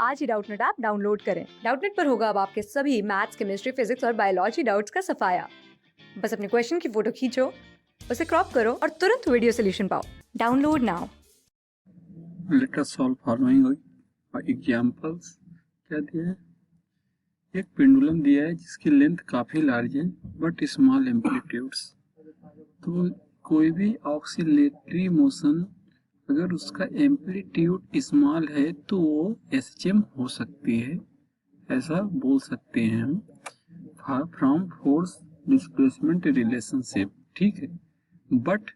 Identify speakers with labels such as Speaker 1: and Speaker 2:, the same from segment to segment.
Speaker 1: आज ही Doubtnut app download करें। Doubtnut पर होगा अब आपके सभी मैथ्स, केमिस्ट्री, फिजिक्स और बायोलॉजी डाउट्स का सफाया। बस अपने क्वेश्चन की फोटो खींचो, उसे क्रॉप करो और तुरंत वीडियो सोल्यूशन पाओ। Download now.
Speaker 2: Let us solve following examples। क्या दिया है? एक पेंडुलम दिया है जिसकी लेंथ काफी लार्ज है बट स्मॉल एम्पलीट्यूड्स। तो कोई भी ऑक्सीलेटरी मोशन अगर उसका एम्पलीट्यूड स्मॉल है तो वो एसएचएम हो सकती है, ऐसा बोल सकते हैं हम फ्रॉम फोर्स डिस्प्लेसमेंट रिलेशनशिप। ठीक है, बट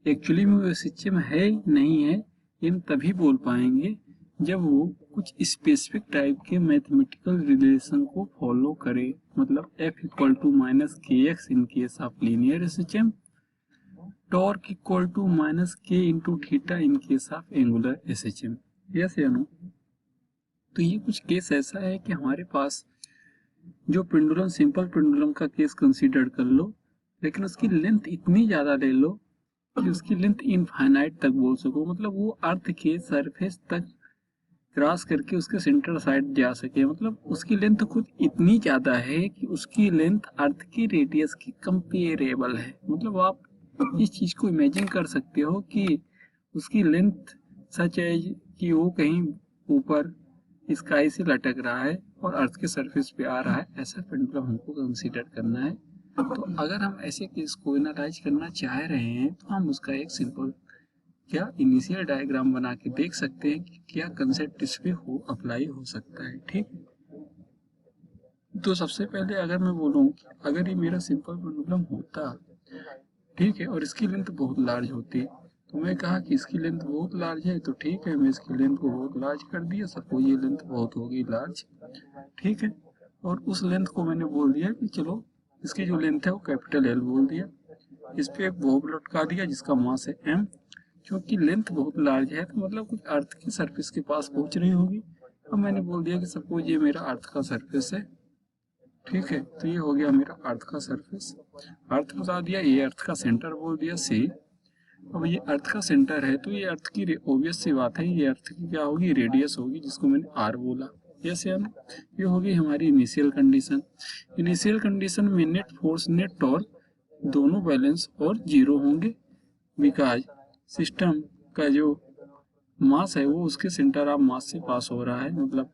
Speaker 2: एक्चुअली में वो एसएचएम है नहीं है ये हम तभी बोल पाएंगे जब वो कुछ स्पेसिफिक टाइप के मैथमेटिकल रिलेशन को फॉलो करे। मतलब F equal to minus k x in case of linear SHM, torque equal to minus k into theta in case of angular SHM. Yes या नो? तो ये कुछ केस ऐसा है कि हमारे पास जो पेंडुलम, सिंपल पेंडुलम का केस कंसीडर कर लो, लेकिन उसकी लेंथ इतनी ज्यादा ले लो कि उसकी लेंथ इनफाइनाइट तक बोल सको। मतलब वो अर्थ के सरफेस तक क्रॉस करके उसके सेंटर साइड जा सके। मतलब उसकी लेंथ खुद इतनी ज्यादा है कि उसकी लेंथ अर्थ की रेडियस की कंपेरेबल है। मतलब आप इस चीज को इमेजिन कर सकते हो कि उसकी लेंथ सच है कि वो कहीं ऊपर स्काई से लटक रहा है और अर्थ के सरफेस पे आ रहा है। ऐसा पेंडुलम हमको कंसीडर करना है। तो अगर हम ऐसे केस को एनालाइज करना चाह रहे हैं तो हम उसका एक सिंपल क्या इनिशियल डायग्राम बना के देख सकते हैं कि क्या कंसेप्ट इस पे हो अप्लाई हो सकता है। ठीक है, तो सबसे पहले अगर मैं बोलूं कि अगर ये मेरा सिंपल पेंडुलम होता, ठीक है, और इसकी लेंथ बहुत लार्ज होती, तो मैं कहा कि इसकी लेंथ बहुत लार्ज है तो ठीक है, मैं इसकी लेंथ को बहुत लार्ज कर दिया। सपोज ये लेंथ बहुत हो गई लार्ज, ठीक है, और उस लेंथ को मैंने बोल दिया कि चलो इसकी जो लेंथ है वो कैपिटल एल बोल दिया। इस पे एक बॉब लटका दिया जिसका मास है एम। क्योंकि लेंथ बहुत लार्ज है तो मतलब कुछ अर्थ की सरफेस के पास पहुंच रही होगी। अब मैंने बोल दिया कि सपोज ये मेरा अर्थ का सरफेस है, ठीक है, तो ये हो गया मेरा अर्थ का सरफेस। अर्थ बता दिया, ये अर्थ का सेंटर बोल दिया सी। अब ये अर्थ का सेंटर है तो ये अर्थ की ऑब्वियस सी बात है, ये अर्थ की क्या होगी, रेडियस होगी, जिसको मैंने आर बोला। यस या नो? ये होगी हमारी इनिशियल कंडीशन। इनिशियल कंडीशन में नेट फोर्स, नेट टॉर्क दोनों बैलेंस और जीरो होंगे बिकॉज सिस्टम का जो मास है वो उसके सेंटर ऑफ मास से पास हो रहा है। मतलब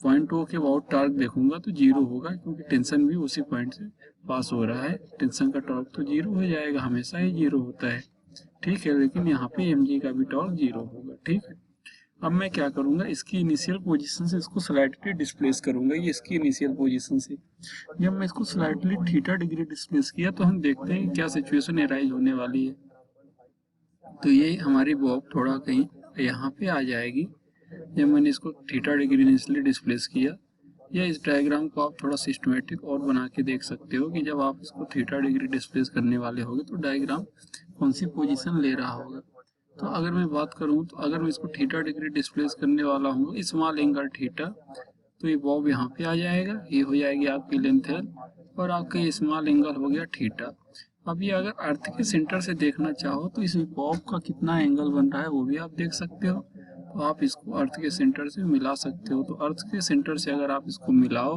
Speaker 2: पॉइंट ओ के अबाउट टॉर्क देखूंगा तो जीरो होगा क्योंकि टेंशन भी उसी पॉइंट से पास हो रहा है। टेंशन का टॉर्क तो जीरो हो जाएगा, हमेशा ही जीरो होता है, ठीक है, लेकिन यहाँ पे mg का भी टॉर्क जीरो होगा। ठीक है, अब मैं क्या करूंगा, इसकी इनिशियल पोजीशन से इसको स्लाइटली डिस्प्लेस करूंगा। ये इसकी इनिशियल पोजीशन से जब मैं इसको स्लाइटली थीटा डिग्री डिस्प्लेस किया तो हम देखते हैं क्या सिचुएशन एराइज होने वाली है। तो ये हमारी बॉब थोड़ा कहीं यहाँ पे आ जाएगी जब मैंने इसको थीटा डिग्री इनिशियली डिस्प्लेस किया। या इस डायग्राम को आप थोड़ा सिस्टमेटिक और बना के देख सकते हो कि जब आप इसको थीटा डिग्री डिस्प्लेस करने वाले होगे तो डायग्राम कौन सी पोजीशन ले रहा होगा। तो अगर मैं बात करूं तो अगर मैं इसको थीटा डिग्री डिस्प्लेस करने वाला हूँ स्मॉल एंगल थीटा, तो ये बॉब यहाँ पे आ जाएगा, ये हो जाएगी आपकी लेंथ एल और आपका ये स्मॉल एंगल हो गया थीटा। अब ये अगर अर्थ के सेंटर से देखना चाहो तो इस बॉब का कितना एंगल बन रहा है वो भी आप देख सकते हो। तो आप इसको अर्थ के सेंटर से मिला सकते हो। तो अर्थ के सेंटर से अगर आप इसको मिलाओ,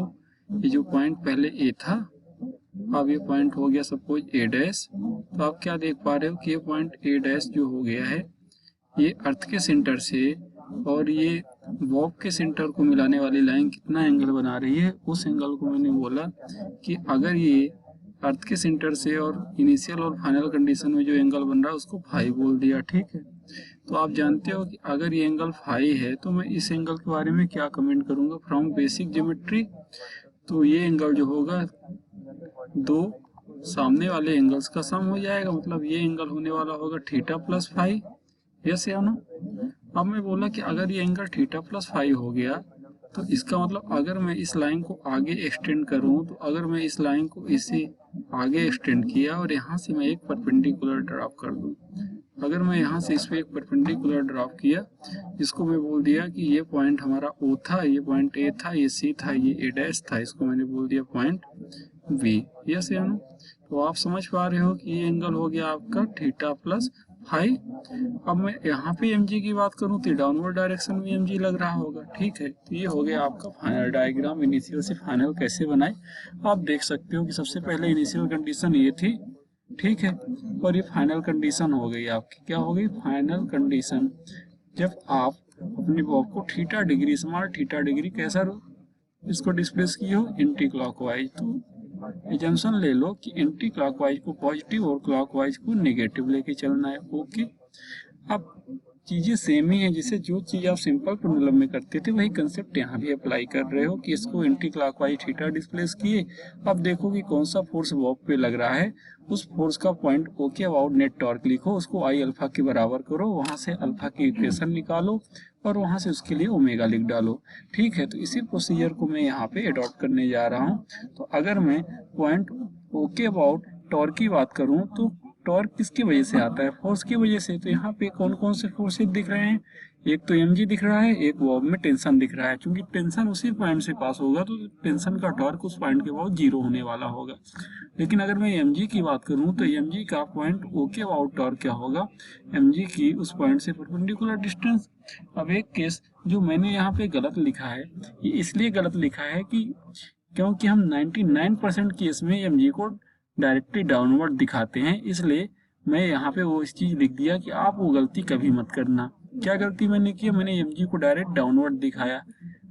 Speaker 2: ये जो पॉइंट पहले ए था अब ये पॉइंट हो गया सपोज ए डैश, तो आप क्या देख पा रहे हो कि ये पॉइंट ए डैश जो हो गया है ये अर्थ के सेंटर से और ये बॉब के सेंटर को मिलाने वाली लाइन कितना एंगल बना रही है, उस एंगल को मैंने बोला कि अगर ये अर्थ के सेंटर से और इनिशियल और फाइनल कंडीशन में जो एंगल बन रहा है उसको फाई बोल दिया। ठीक है, तो आप जानते हो कि अगर ये एंगल फाई है तो मैं इस एंगल के बारे में क्या कमेंट करूंगा फ्रॉम बेसिक ज्योमेट्री। तो ये एंगल जो होगा दो सामने वाले एंगल्स का सम हो जाएगा। मतलब ये एंगल होने वाला होगा थीटा प्लस फाई। यस या नो? अब मैं बोला कि अगर ये एंगल थीटा प्लस फाई हो गया तो इसका मतलब अगर मैं इस लाइन को आगे एक्सटेंड करूं तो अगर मैं इस लाइन को इससे आगे एक्सटेंड किया और यहाँ से मैं एक परपेंडिकुलर ड्रॉप कर दूं, अगर मैं यहाँ से इस पे एक परपेंडिकुलर ड्रॉप किया, इसको मैं बोल दिया कि ये पॉइंट हमारा ओ था, ये पॉइंट ए था, ये सी था, ये ए डैश था, इसको मैंने बोल दिया पॉइंट बी। यस या नो? तो आप समझ पा रहे हो कि ये एंगल हो गया आपका थीटा प्लस हाई। अब मैं यहाँ पे mg की बात करूँ तो डाउनवर्ड डायरेक्शन में mg लग रहा होगा, ठीक है। तो ये हो गया आपका फाइनल डायग्राम, इनिशियल से फाइनल कैसे बनाए। आप देख सकते हो कि सबसे पहले इनिशियल कंडीशन ये थी, ठीक है, और ये फाइनल कंडीशन हो गई आपकी। क्या हो गई? Final condition. जब आप अपने बॉब को theta degree, small theta degree कैसा इसको डिस्प्लेस किए हो, एंटी क्लॉकवाइज, तो एजम्पशन ले लो कि एंटी क्लॉकवाइज को पॉजिटिव और क्लॉकवाइज को नेगेटिव लेके चलना है। ओके, अब चीजें सेम ही है, जैसे जो चीज आप सिंपल पेंडुलम में करते थे वही कंसेप्ट यहाँ भी अप्लाई कर रहे हो कि इसको एंटी क्लॉकवाइज थीटा डिस्प्लेस किए। अब देखो कि कौन सा फोर्स बॉब पे लग रहा है, उस फोर्स का point okay about net torque लिखो, उसको आई अल्फा के बराबर करो, वहां से अल्फा की इक्वेशन निकालो और वहां से उसके लिए ओमेगा लिख डालो, ठीक है। तो इसी प्रोसीजर को मैं यहाँ पे अडॉप्ट करने जा रहा हूँ। तो अगर मैं पॉइंट ओके अबाउट टॉर्क की बात करूँ तो टॉर्क किसकी वजह से आता है? फोर्स की वजह से। तो यहाँ पे कौन कौन से फोर्सेस दिख रहे हैं? एक तो mg दिख रहा है, एक बॉब में टेंशन दिख रहा है। क्योंकि टेंशन उसी पॉइंट से पास होगा तो टेंशन का टॉर्क उस पॉइंट के बाद जीरो होने वाला होगा। लेकिन अगर मैं mg की बात करूं तो mg का पॉइंट ओके अबाउट टॉर्क क्या होगा? mg की उस पॉइंट से परपेंडिकुलर डिस्टेंस। अब एक केस जो मैंने यहाँ पे गलत लिखा है, ये इसलिए गलत लिखा है कि क्योंकि हम 99% केस में mg को डायरेक्टली डाउनवर्ड दिखाते हैं, इसलिए मैं यहाँ पे वो इस चीज लिख दिया कि आप वो गलती कभी मत करना। क्या गलती मैंने की? मैंने mg को डायरेक्ट डाउनवर्ड दिखाया,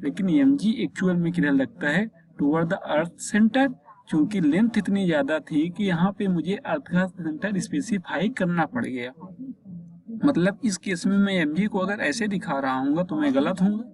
Speaker 2: लेकिन mg एक्चुअल में किधर लगता है? Toward the earth centre. चूंकि लेंथ इतनी ज्यादा थी कि यहाँ पे मुझे अर्थ का सेंटर स्पेसिफाई करना पड़ गया। मतलब इस केस में मैं mg को अगर ऐसे दिखा रहा हूँ तो मैं गलत हूँ।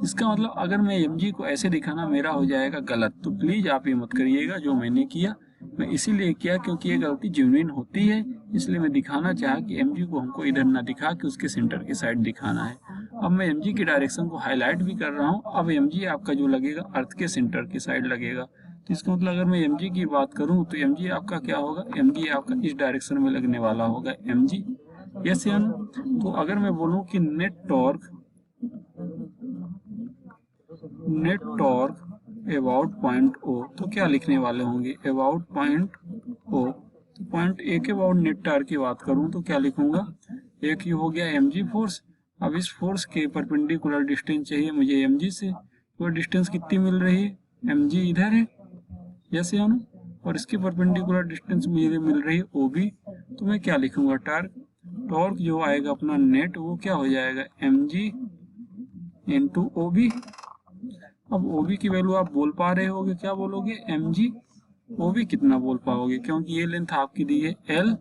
Speaker 2: इसका मतलब अगर मैं mg को ऐसे दिखाना मेरा हो जाएगा गलत। तो प्लीज आप ये मत करिएगा जो मैंने किया। मैं इसीलिए किया क्योंकि ये गलती जेन्युइन होती है, इसलिए मैं दिखाना चाहा कि mg को हमको इधर ना दिखा के उसके सेंटर की साइड दिखाना है। अब मैं mg की डायरेक्शन को हाईलाइट भी कर रहा हूँ। अब mg आपका जो लगेगा अर्थ के सेंटर की साइड लगेगा। तो इसका मतलब अगर मैं mg की बात करूँ तो mg आपका क्या होगा? mg आपका इस डायरेक्शन में लगने वाला होगा mg। यस या नो? तो अगर मैं बोलूँ कि net torque about point O, तो क्या लिखने वाले होंगे? About point O. तो पॉइंट ए के अबाउट नेट टॉर्क की बात करूं तो क्या लिखूंगा? एक ही हो गया mg फोर्स। अब इस फोर्स के परपेंडिकुलर डिस्टेंस चाहिए मुझे mg से, तो डिस्टेंस कितनी मिल रही है? mg इधर है, यस या नो? और इसके परपेंडिकुलर डिस्टेंस मुझे मिल रही है OB। तो मैं क्या लिखूंगा? टॉर्क जो आएगा अपना नेट, वो क्या हो जाएगा? mg into OB। अब OB की वैल्यू आप बोल पा रहे होगे, क्या बोलोगे? mg। OB कितना बोल पाओगे? क्योंकि ये लेंथ आपकी दी है L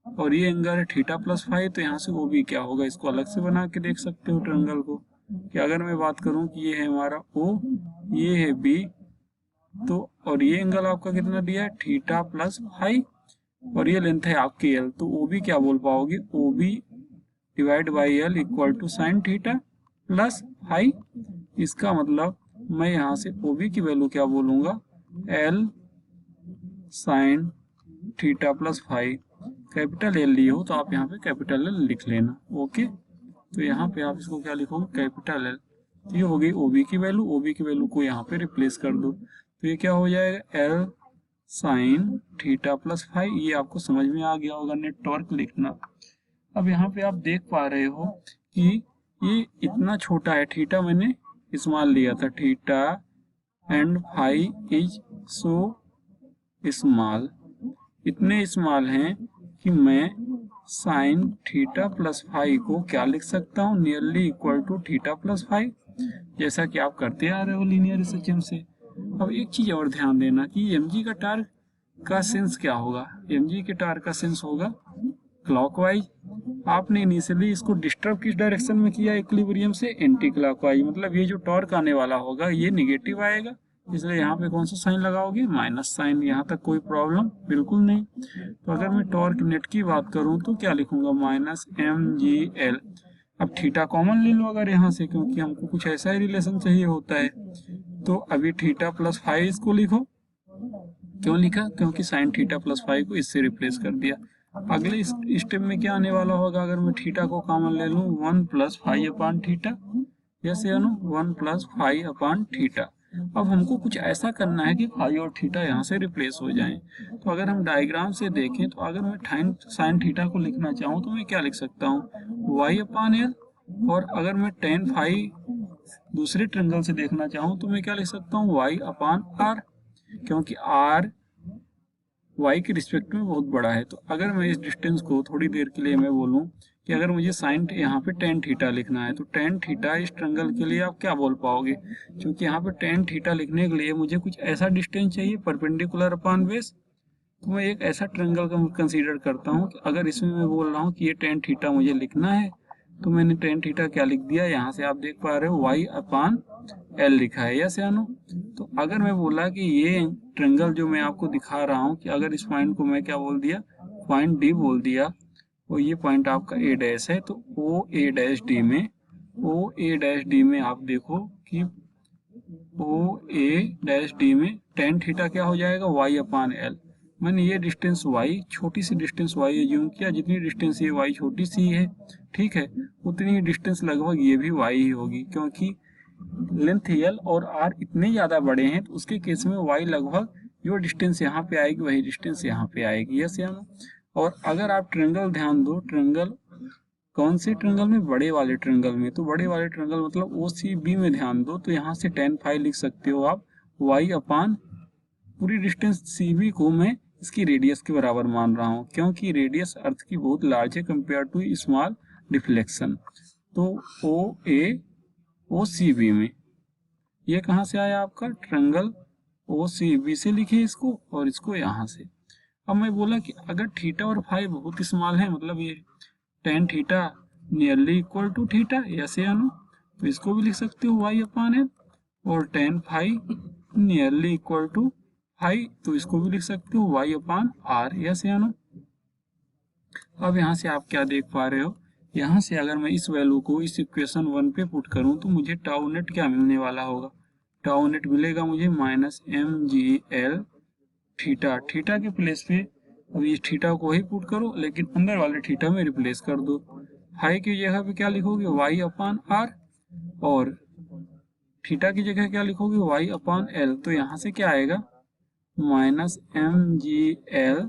Speaker 2: और ये एंगल है थीटा प्लस फाइव, तो यहाँ से OB क्या होगा? इसको अलग से बना के देख सकते हो ट्रायंगल को। कि अगर मैं बात करूं कि ये है हमारा O, ये है B, तो और ये एंगल आपका कितना दिया है? थीटा प्लस फाइव, और ये लेंथ है आपकी L, तो OB क्या बोल पाओगे? OB divide by L equal to sine theta plus five. इसका मतलब मैं यहाँ से OB की वैल्यू क्या बोलूंगा? L sign theta plus five. Capital L लिए हो तो आप यहाँ पे कैपिटल L लिख लेना। ओके, तो यहाँ पे आप इसको क्या लिखोगे? Capital L। ये हो गई OB की वैल्यू। OB की वैल्यू को यहाँ पे रिप्लेस कर दो, तो ये क्या हो जाएगा? L sign theta plus five. ये आपको समझ में आ गया होगा नेट टॉर्क लिखना। अब यहाँ पे आप देख पा रहे हो कि ये इतना छोटा है, थीटा मैंने स्मॉल लिया था, theta and five is so small, इतने स्मॉल हैं कि मैं साइन थीटा प्लस फाइव को क्या लिख सकता हूँ? Nearly equal to theta plus five, जैसा कि आप करते आ रहे हो लीनियर सिस्टम से। अब एक चीज और ध्यान देना कि mg का टॉर्क का सेंस क्या होगा? mg के टॉर्क का सेंस होगा क्लॉकवाइज। आपने इनिशियली इसको डिस्टर्ब किस डायरेक्शन में किया? इक्विलिब्रियम से एंटी क्लॉकवाइज। मतलब ये जो टॉर्क आने वाला होगा ये निगेटिव आएगा, इसलिए यहाँ पे कौन सा साइन लगाओगे? Minus sign. यहाँ तक कोई प्रॉब्लम बिल्कुल नहीं। तो अगर मैं टॉर्क नेट की बात करूँ तो क्या लिखूंगा? Minus mgl। अब थीटा कॉमन ले लो अगर यहाँ से, क्योंकि हमको कुछ ऐसा ही रिलेशन चाहिए होता है। तो अभी थीटा प्लस फाइव इसको लिखो। क्यों लिखा? क्योंकि साइन थीटा प्लस फाइव को इससे रिप्लेस कर दिया। अगले स्टेप में क्या आने वाला होगा? अगर मैं थीटा को कॉमन ले लूं, 1 plus five upon theta, yes या no? 1 plus five upon theta. अब हमको कुछ ऐसा करना है कि फाई और थीटा यहाँ से रिप्लेस हो जाएं। तो अगर हम डायग्राम से देखें तो अगर मैं साइन थीटा को लिखना चाहूँ तो मैं क्या लिख सकता हूँ, वाई अपान एल। और अगर मैं टेन फाई दूसरे ट्रेंगल से देखना चाहूँ तो मैं क्या लिख सकता हूँ, वाई अपान आर, क्योंकि आर वाई के रिस्पेक्ट में बहुत बड़ा है। तो अगर मैं इस डिस्टेंस को थोड़ी देर के लिए मैं बोलूँ कि अगर मुझे साइन यहाँ पे टेन थीटा लिखना है तो टेन थीटा इस ट्रेंगल के लिए आप क्या बोल पाओगे, क्योंकि यहाँ पे टेन थीटा लिखने के लिए मुझे कुछ ऐसा डिस्टेंस चाहिए परपेंडिकुलर अपान बेस। तो मैं एक ऐसा ट्रेंगल का कंसीडर करता हूँ कि अगर इसमें मैं बोल रहा हूँ कि ये टेन थीटा मुझे लिखना है तो मैंने टेन थीटा क्या लिख दिया, यहाँ से आप देख पा रहे हो वाई अपान एल लिखा है, यस या नो। तो अगर मैं बोला कि ये ट्रेंगल जो मैं आपको दिखा रहा हूँ कि अगर इस पॉइंट को मैं क्या बोल दिया, पॉइंट डी बोल दिया, और ये पॉइंट आपका ए डैश है, तो ओ ए डैश डी में आप देखो कि ओ ए डैश डी में टेन थीटा क्या हो जाएगा, वाई अपान एल। मैंने ये डिस्टेंस y, छोटी सी डिस्टेंस y एज्यूम किया, जितनी डिस्टेंस ये y छोटी सी है, ठीक है, उतनी ही डिस्टेंस लगभग ये भी y ही होगी, क्योंकि लेंथ l और r इतने ज़्यादा बड़े हैं तो उसके केस में y लगभग जो डिस्टेंस यहाँ पे आएगी वही डिस्टेंस यहाँ पे आएगी, यस या नो। और अगर आप ट्रेंगल ध्यान दो, ट्रेंगल कौन से ट्रेंगल में, बड़े वाले ट्रेंगल में, तो बड़े वाले ट्रेंगल मतलब ओ सी बी में ध्यान दो, तो यहाँ से टेन फाई लिख सकते हो आप y अपान पूरी डिस्टेंस सी बी को मैं इसकी रेडियस के बराबर मान रहा हूँ, क्योंकि रेडियस अर्थ की बहुत लार्ज है कंपेयर टू स्मॉल डिफ्लेक्शन। तो ओ सी बी में ये कहाँ से आया आपका, ट्रेंगल ओ सी बी से लिखे इसको और इसको यहाँ से। अब मैं बोला कि अगर थीटा और फाई बहुत स्मॉल है, मतलब ये tan theta nearly equal to theta, ऐसे आनो, तो इसको भी लिख सकते हो वाई अपान एल, और tan phi nearly equal to phi, तो इसको भी लिख सकते हो y अपान आर, यस या नो। अब यहाँ से आप क्या देख पा रहे हो, यहाँ से अगर मैं इस वैल्यू को इस इक्वेशन 1 पे पुट करूँ तो मुझे टाउ नेट क्या मिलने वाला होगा, टाउ नेट मिलेगा मुझे minus m g l theta, theta के प्लेस पे अब इस थीटा को ही पुट करो, लेकिन अंदर वाले थीटा में रिप्लेस कर दो। फाई की जगह पे क्या लिखोगे, y अपान आर, और थीटा की जगह क्या लिखोगे, y अपान एल। तो यहाँ से क्या आएगा, minus m g l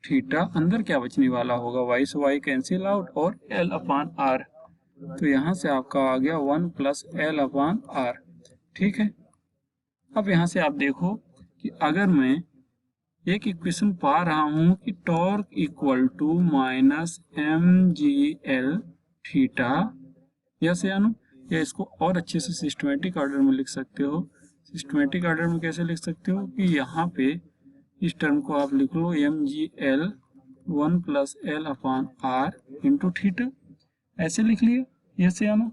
Speaker 2: theta, अंदर क्या बचने वाला होगा, y से y कैंसिल आउट, और l अपान आर, तो यहाँ से आपका आ गया 1 प्लस एल अपान आर, ठीक है। अब यहाँ से आप देखो कि अगर मैं एक इक्वेशन पा रहा हूँ कि torque equal to minus m g l theta, yes या नो, या इसको और अच्छे से सिस्टमेटिक ऑर्डर में लिख सकते हो। सिस्टमेटिक ऑर्डर में कैसे लिख सकते हो कि यहाँ पे इस टर्म को आप लिख लो m g l 1 plus l upon r into theta, ऐसे लिख लिया, यस या नो।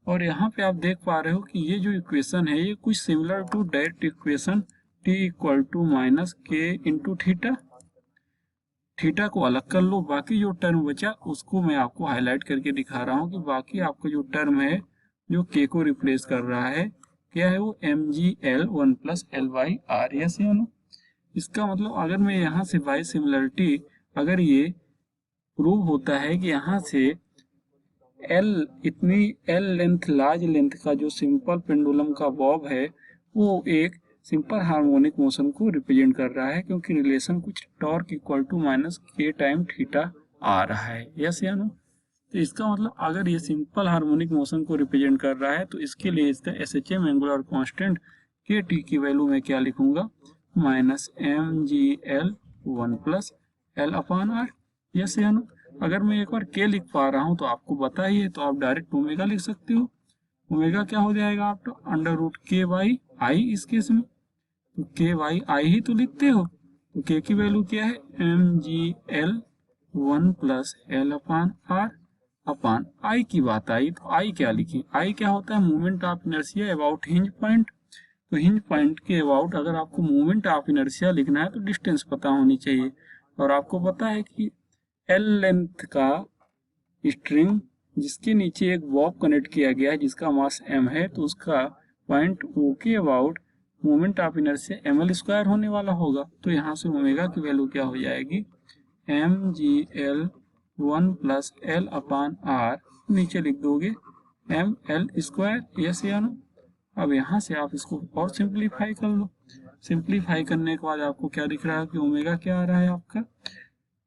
Speaker 2: और यहाँ पे आप देख पा रहे हो कि ये जो इक्वेशन है ये कुछ similar to direct equation t equal to minus k into theta, theta को अलग कर लो, बाकी जो टर्म बचा उसको मैं आपको हाईलाइट करके दिखा रहा हूँ कि बाकी आपका जो टर्म है जो k को रिप्लेस कर रहा है, क्या है वो m g l 1 plus l by R, yes या नो। इसका मतलब अगर मैं यहाँ से बाई सिमिलरिटी, अगर ये प्रूव होता है कि यहाँ से एल इतनी एल लेंथ, लार्ज लेंथ का जो सिंपल पेंडुलम का बॉब है वो एक सिंपल हार्मोनिक मोशन को रिप्रेजेंट कर रहा है, क्योंकि रिलेशन कुछ टॉर्क इक्वल टू माइनस के टाइम थीटा आ रहा है, यस या नो। तो इसका मतलब अगर ये सिंपल हार्मोनिक मोशन को रिप्रेजेंट कर रहा है तो इसके लिए इसका एसएचएम एंगुलर कांस्टेंट के टी की वैल्यू में क्या लिखूंगा, minus m g l 1 plus l upon R, yes या नो। अगर मैं एक बार के लिख पा रहा हूँ तो आपको पता ही है, तो आप डायरेक्ट ओमेगा लिख सकते हो। ओमेगा क्या हो जाएगा आपका, अंडर रूट के बाई आई इस केस में, तो के बाई आई ही तो लिखते हो, तो के की वैल्यू क्या है, m g l 1 plus l upon r upon I की बात आई तो आई क्या लिखी, आई क्या होता है, movement of inertia about hinge point. तो हिंज पॉइंट के अबाउट अगर आपको मूवमेंट ऑफ इनर्शिया लिखना है तो डिस्टेंस पता होनी चाहिए, और आपको पता है कि एल लेंथ का स्ट्रिंग जिसके नीचे एक बॉब कनेक्ट किया गया है जिसका मास m है, तो उसका पॉइंट ओ के about moment of inertia m l square होने वाला होगा। तो यहाँ से ओमेगा की वैल्यू क्या हो जाएगी, m g l 1 plus l upon R, नीचे लिख दोगे एम एल स्क्वायर, यस या नो। अब यहाँ से आप इसको और सिंप्लीफाई कर लो। सिंप्लीफाई करने के बाद आपको क्या दिख रहा है कि ओमेगा क्या आ रहा है आपका,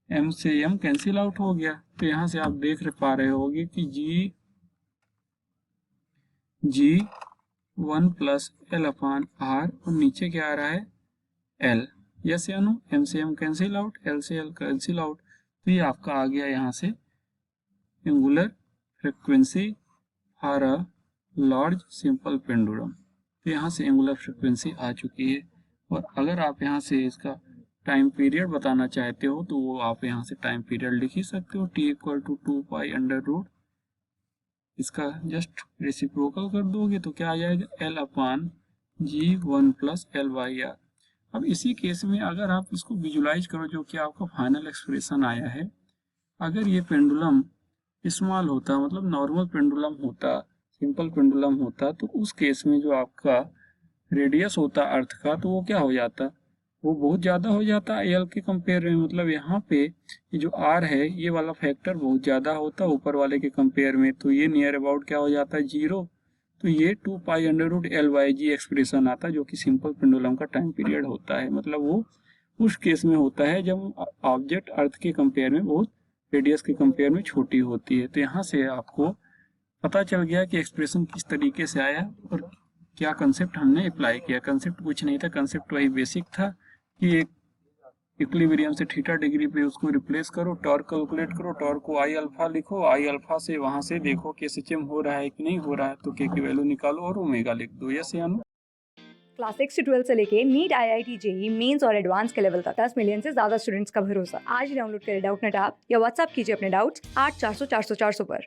Speaker 2: m से m कैंसिल आउट हो गया। तो यहाँ से आप देख पा रहे होगे कि g 1 plus l upon R और नीचे क्या आ रहा है l। यस या नो, m से m कैंसिल आउट, l से l कैंसिल आउट। तो ये आपका आ गया यहाँ से angular frequency for a large simple pendulum. तो यहाँ से एंगुलर फ्रिक्वेंसी आ चुकी है। और अगर आप यहाँ से इसका टाइम पीरियड बताना चाहते हो तो वो आप यहाँ से टाइम पीरियड लिख ही सकते हो, t equal to 2 pi under root, इसका जस्ट रेसिप्रोकल कर दोगे तो क्या आ जाएगा, l upon g 1 plus l by R. अब इसी केस में अगर आप इसको विजुलाइज करो, जो कि आपका फाइनल एक्सप्रेशन आया है, अगर ये पेंडुलम स्मॉल होता, मतलब नॉर्मल पेंडुलम होता, सिंपल पेंडुलम होता, तो उस केस में जो आपका रेडियस होता अर्थ का, तो वो क्या हो जाता, वो बहुत ज़्यादा हो जाता एल के कंपेयर में। मतलब यहाँ पे ये जो आर है, ये वाला फैक्टर बहुत ज़्यादा होता ऊपर वाले के कंपेयर में, तो ये नियर अबाउट क्या हो जाता है, 0। तो ये 2 pi under root l by g expression आता है, जो कि सिंपल पेंडुलम का टाइम पीरियड होता है। मतलब वो उस केस में होता है जब ऑब्जेक्ट अर्थ के कंपेयर में बहुत रेडियस के कंपेयर में छोटी होती है। तो यहाँ से आपको पता चल गया कि एक्सप्रेशन किस तरीके से आया और क्या कंसेप्ट हमने अप्लाई किया। कंसेप्ट कुछ नहीं था, कंसेप्ट वही बेसिक था कि एक इक्विलिब्रियम से थीटा डिग्री पे उसको रिप्लेस करो, टॉर्क कैलकुलेट करो, टॉर्क को आई अल्फा लिखो, आई अल्फा से वहां से देखो कि एसएचएम हो रहा है कि नहीं हो रहा है, तो के की वैल्यू निकालो और ओमेगा लिख दो। यस या नो।
Speaker 1: क्लास 6 से 12 से लेके नीट, IIT, जेई मेंस और एडवांस के लेवल तक 10 मिलियन से ज्यादा स्टूडेंट्स का भरोसा। आज ही डाउनलोड करें डाउटनेट ऐप या व्हाट्सएप कीजिए अपने डाउट्स 8400 400 400 पर।